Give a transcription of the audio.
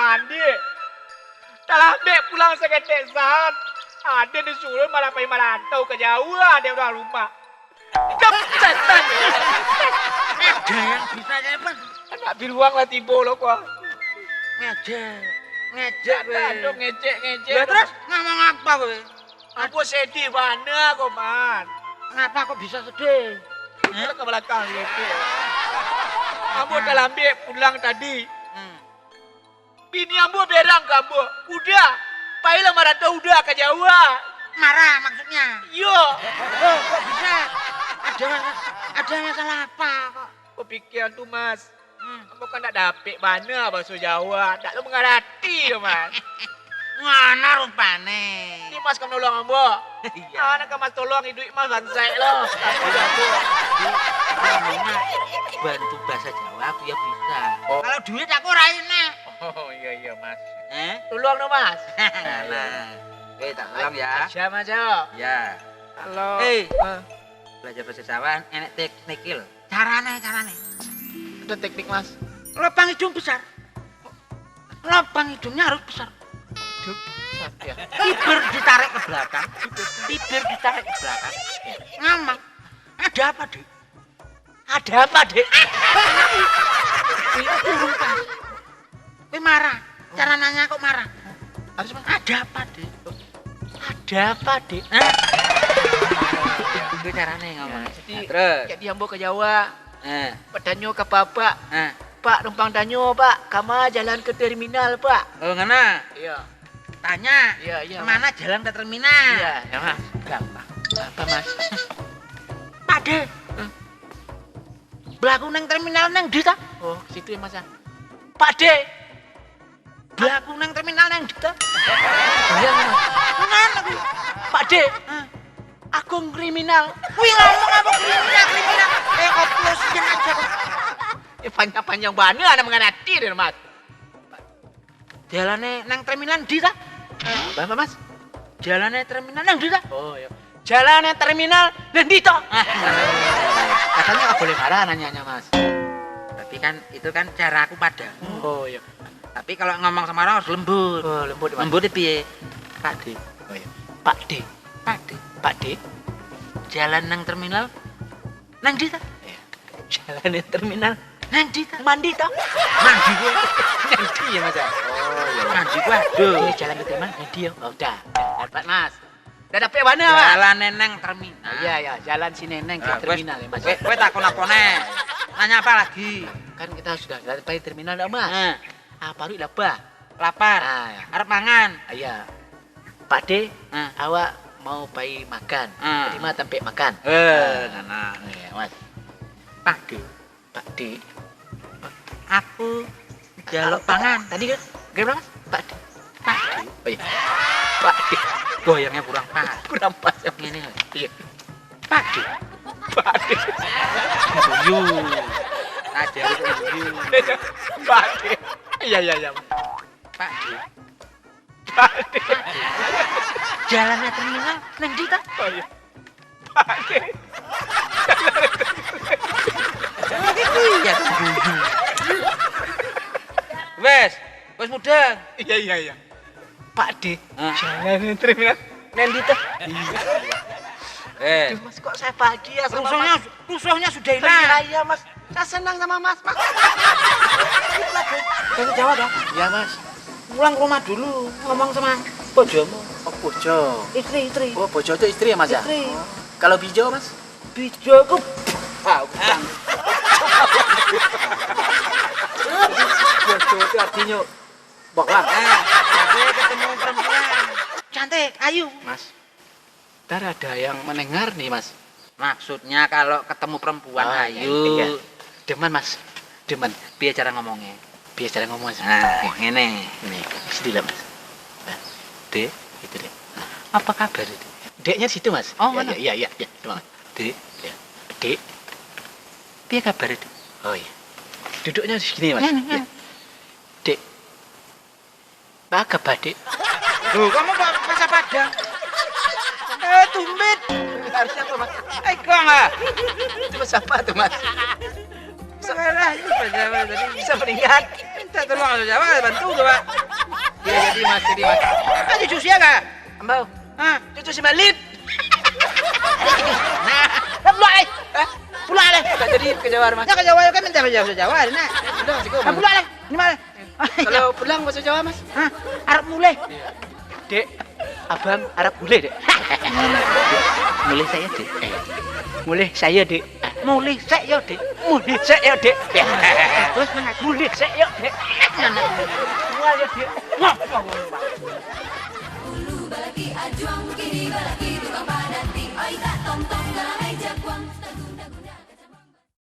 mandi. Dalam dek pulang seketek saat. Ada disuruh malah pergi merantau ke Jawa, ada orang rumah. Kepetan. Ada yang bisa cepat. Anak biruang lah tiba lo kok. Ngejek kowe. Aduh ngecek. Lah terus ngomong apa kowe? Aku sedih mana kok, Man? Kenapa kok bisa sedih? Kita ke belakang gitu. Kamu dalam dek pulang tadi. Bini ambo berang kamu. Udah. Pailah merantau udah ke Jawa. Marah maksudnya? Yo. Oh, kok bisa? Ada masalah apa kok? Kepikiran tuh, Mas. Kamu kan tak dapet mana bahasa Jawa. Tak lu mengerti, Mas. Ngono rupane. Ini Mas kamu nolong ambo. Iya. Anak Mas tolong hidup Mas bansai lo. Bantu bahasa Jawa aku ya bisa. Oh. Kalau duit aku ora enak. Oh iya Mas. Tolong Tolong dong Mas. Nah. Oke, tak tolong ya. Siapa Mas yo? Ya. Halo. Belajar bahasa Jawa enek teknikil. Carane. Ada teknik Mas. Lubang hidung besar. Lubang hidungnya harus besar. Duh. Ya. Bibir ditarik ke belakang. Ngomong. Ada apa, Dek? Ada apa, Dek? Itu kurung pas. Kowe marah. Cara nanya kok marah. Harus Mas. Ada apa, Dek? Ada apa, Dek? Itu carane ngomong. Jadi, Terus. jadi ambo ke Jawa. Eh. Pak danyo ke Bapak. Pak numpang danyo, Pak. Kamu jalan ke terminal, Pak. Oh, ngana. Iya. Tanya. Iya. Kemana jalan ke terminal? Iya, ya Mas. Gampang. Apa Mas? Pak De. Belaku neng terminal neng di ta? Oh, situ ya Mas. Pak De. Belaku neng terminal neng di ta? Iya Mas. Ngan aku. Pak De. Aku kriminal. Wih ngomong apa kriminal. Oplosin aja kok. Panjang-panjang banget ada mengenati deh Mas. Jalane nang terminal di ta? Apa Mas? Jalane terminal nang di ta? Oh iya. Jalannya terminal dan dito. Katanya nggak boleh marah nanyanya Mas. Tapi kan itu kan cara aku pada. Oh iya. Tapi kalau ngomong sama orang harus lembut. Oh lembut Mas. Lembut piye? Pak De. Oh iya. Pak De. Pak De. Jalan nang terminal nang di ta? Iya. Jalannya terminal Nang di ta? mandi toh. Mandi gue. Nanti ya Mas. Oh iya. Mandi gue. Aduh. Ini jalan ke terminal mandi ya. Oh, udah. Dapat Mas. Udah dapet mana Mas? Jalan neng terminal. Iya, jalan si Neneng ke terminal ya Mas. Kowe takon apa nih? Nanya apa lagi? Kan kita sudah sampai terminal ya Mas. Baru lapar. Lapar. Arep mangan. Iya. Pak De, awak mau pergi makan. Terima tempat makan. Nah. Iya Mas. Pak De. Pak De. Aku jaluk pangan. Tadi kan? Gimana Mas? Pak De. Oh iya. Pak De. Goyangnya kurang pas. Kurang pas ya. Ngene. Iya. Pak De. Guyu. Aja guyu. Pak De. Iya. Pak De. Pak De. Jalannya terminal nang ndi ta? Oh iya. Pak De. Iya guyu. Wes mudeng. Iya. Pak De. Jalan terminal. Nanti tuh. Eh, Mas kok saya bahagia sama Mas. rusuhnya sudah hilang. Iya Mas. Saya senang sama Mas. Bahasa Jawa dong. Iya Mas. Pulang ke rumah dulu, ngomong sama bojomu. Oh bojo. Istri. Oh bojo itu istri ya Mas ya? Istri. Kalau bijo Mas? Bijoku. Bojo itu artinya bokap. Aku ketemu perempuan. Cantik, ayu. Mas. Ntar ada yang mendengar nih Mas. Maksudnya kalau ketemu perempuan ayu. Iya. Demen Mas. Demen. Biar cara ngomongnya. Biar cara ngomong Mas. Nah, ngene. Ini sedih Mas. Nah, Dek, itu Dek. Apa kabar itu? Deknya situ Mas. Oh, mana? Iya. Cuma Dek. Ya. Dek. Biar kabar itu. Oh iya. Duduknya di sini Mas. Ngene. Ya. Dek. Apa kabar Dek? Loh, kamu kok masa Padang? Tumit. Harusnya apa Mas? Kok enggak? Itu Mas apa tuh Mas? Salah, itu Jawa tadi. Bisa meninggal. Minta tolong Jawa bantu coba. Jadi mas. Kan cucu sia ka? Ambau, Hah? cucu si Malit. Lah pulang eh. Pulang deh. Gak jadi ke Jawa mas. Ya ke Jawa kan minta ke Jawa nah. Udah, cukup. Ah, pulang deh. Ini mana? Kalau pulang bahasa Jawa mas. Hah? Arab mulai. Dek, abang Arab boleh dek. Mulai saya dek. Boleh saya dek. Mulai saya dek. Mulai saya dek. Terus mana? Mulai saya dek. Mulai dek. Dulu balaki ajuang kini balaki